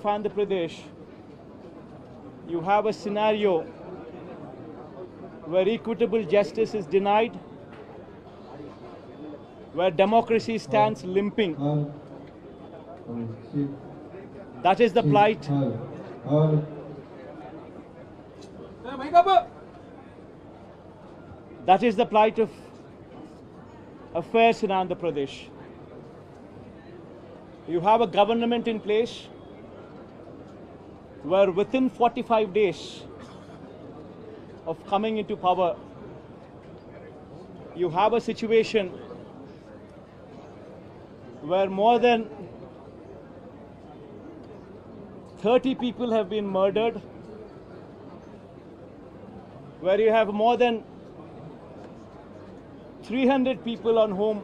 Andhra Pradesh, you have a scenario where equitable justice is denied, where democracy stands limping. That is the plight. That is the plight of affairs in Andhra Pradesh. You have a government in place where within 45 days of coming into power, you have a situation where more than 30 people have been murdered, where you have more than 300 people on whom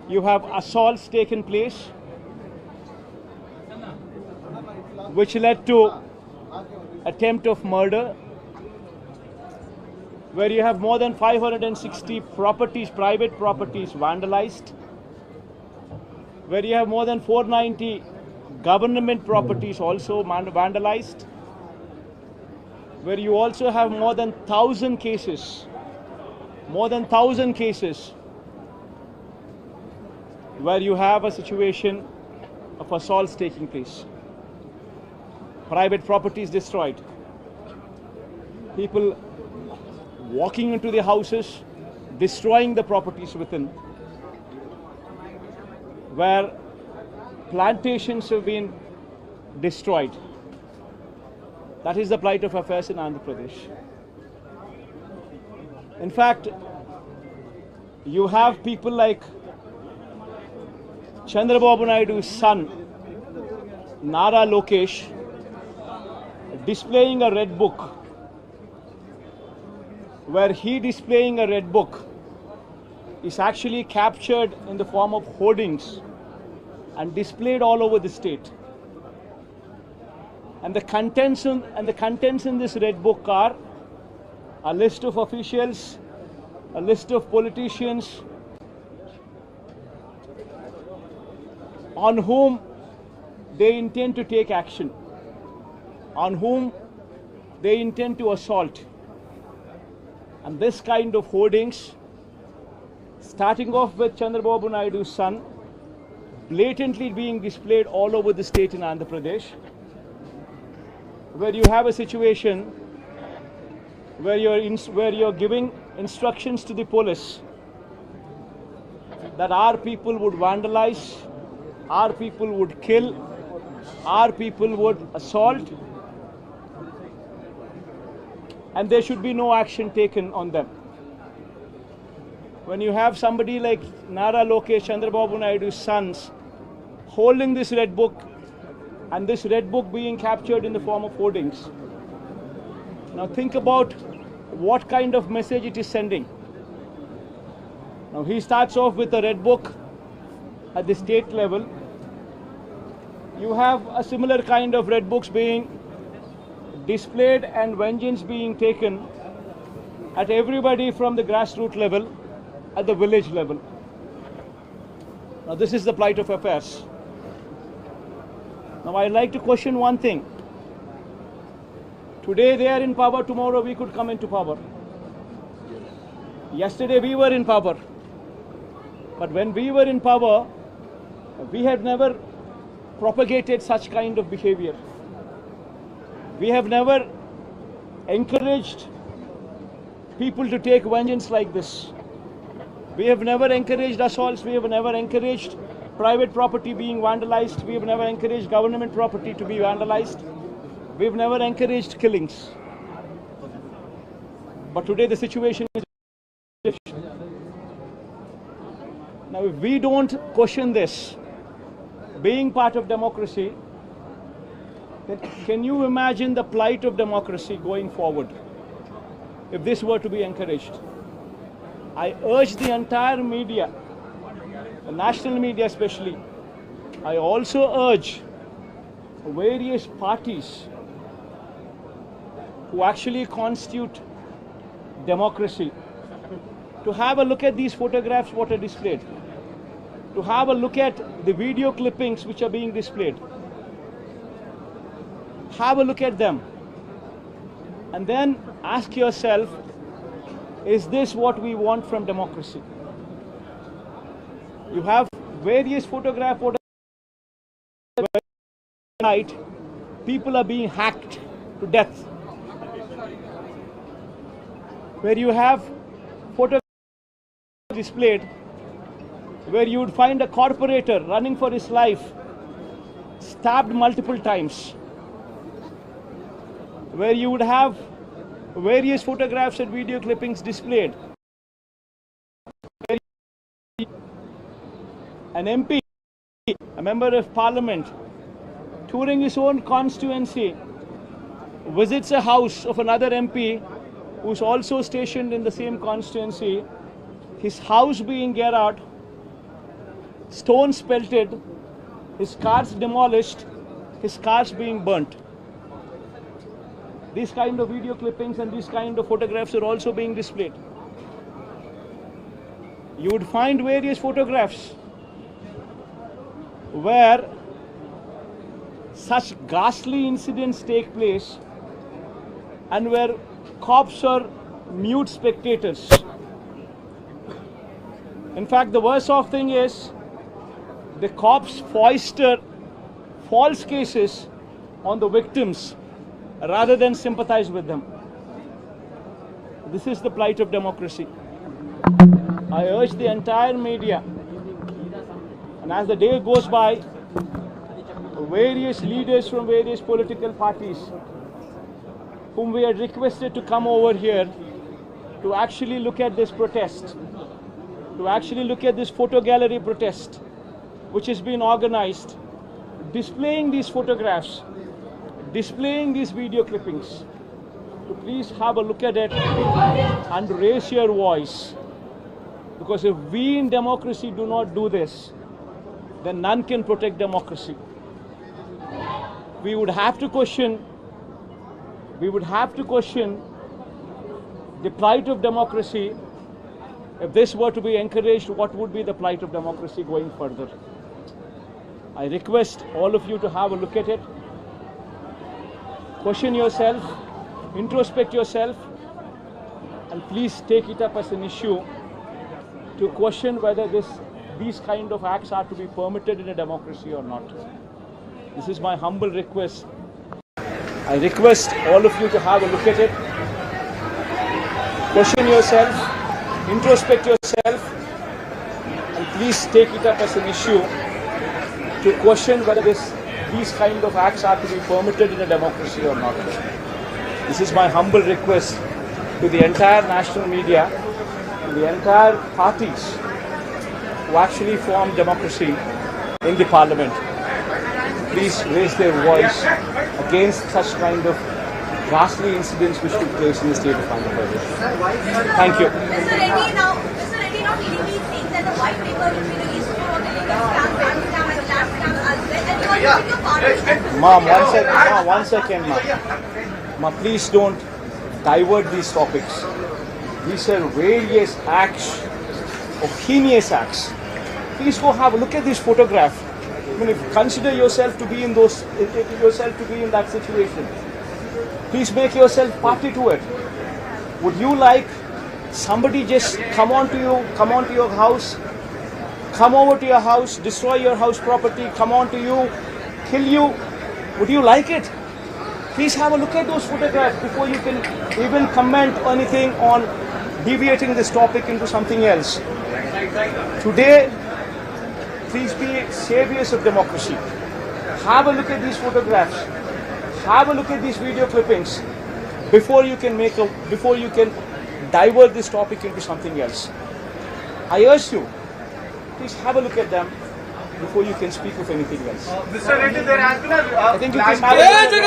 you have assaults taken place, which led to attempt of murder, where you have more than 560 properties, private properties vandalized, where you have more than 490 government properties also vandalized, where you also have more than 1,000 cases, where you have a situation of assaults taking place. Private properties destroyed. People walking into the houses, destroying the properties within. Where plantations have been destroyed. That is the plight of affairs in Andhra Pradesh. In fact, you have people like Chandrababu Naidu's son, Nara Lokesh, displaying a red book, where he displaying a red book is actually captured in the form of hoardings and displayed all over the state. And the contents in this red book are a list of officials, a list of politicians on whom they intend to take action, on whom they intend to assault. And this kind of hoardings, starting off with Chandrababu Naidu's son, blatantly being displayed all over the state in Andhra Pradesh, where you have a situation where you're giving instructions to the police that our people would vandalize, our people would kill, our people would assault, and there should be no action taken on them. When you have somebody like Nara Lokesh, Chandrababu Naidu's sons, holding this red book, and this red book being captured in the form of hoardings. Now think about what kind of message it is sending. Now he starts off with a red book at the state level. You have a similar kind of red books being displayed and vengeance being taken at everybody from the grassroots level, at the village level. Now this is the plight of affairs. Now I'd like to question one thing. Today they are in power, tomorrow we could come into power. Yesterday we were in power. But when we were in power, we have never propagated such kind of behavior. We have never encouraged people to take vengeance like this. We have never encouraged assaults. We have never encouraged private property being vandalized. We have never encouraged government property to be vandalized. We have never encouraged killings. But today the situation is different. Now if we don't question this, being part of democracy, then can you imagine the plight of democracy going forward if this were to be encouraged? I urge the entire media, the national media especially, I also urge various parties who actually constitute democracy to have a look at these photographs what are displayed. to have a look at the video clippings which are being displayed. Have a look at them. And then ask yourself, is this what we want from democracy? You have various photographs night, people are being hacked to death. Where you have photographs displayed, where you would find a corporator running for his life, stabbed multiple times. Where you would have various photographs and video clippings displayed. An MP, a member of parliament, touring his own constituency, visits a house of another MP who's also stationed in the same constituency, his house being garroted, stones pelted, his cars demolished, his cars being burnt. These kind of video clippings and these kind of photographs are also being displayed. You would find various photographs where such ghastly incidents take place and where cops are mute spectators. In fact, the worst of thing is the cops foist false cases on the victims rather than sympathize with them. This is the plight of democracy. I urge the entire media, and as the day goes by, various leaders from various political parties whom we had requested to come over here to actually look at this protest, to actually look at this photo gallery protest which has been organized, displaying these photographs, displaying these video clippings, to please have a look at it and raise your voice. Because if we in democracy do not do this, then none can protect democracy. We would have to question the plight of democracy. If this were to be encouraged, what would be the plight of democracy going further? I request all of you to have a look at it. Question yourself, introspect yourself, and please take it up as an issue to question whether these kind of acts are to be permitted in a democracy or not. This is my humble request. I request all of you to have a look at it. Question yourself, introspect yourself, and please take it up as an issue to question whether these kind of acts are to be permitted in a democracy or not. This is my humble request to the entire national media, to the entire parties who actually form democracy in the parliament. Please raise their voice against such kind of ghastly incidents which took place in the state of Andhra Pradesh. Thank you. Mr. Reddy now legally saying that the white paper will be released for the legal scam, bank scam and lab scam as well, and you are using your party. Ma'am, one second, ma'am. Please don't divert these topics. These are various acts, heinous acts. Please go have a look at this photograph. I mean, if you consider yourself to be in that situation, please make yourself party to it. Would you like somebody just come onto your house, come over to your house, destroy your house property, come onto you, kill you? Would you like it? Please have a look at those photographs before you can even comment anything on deviating this topic into something else. Today, please be saviors of democracy. Have a look at these photographs. Have a look at these video clippings before you can divert this topic into something else. I urge you, please have a look at them before you can speak of anything else. Mr. Reddy, there has been a... I think you please have a look at them.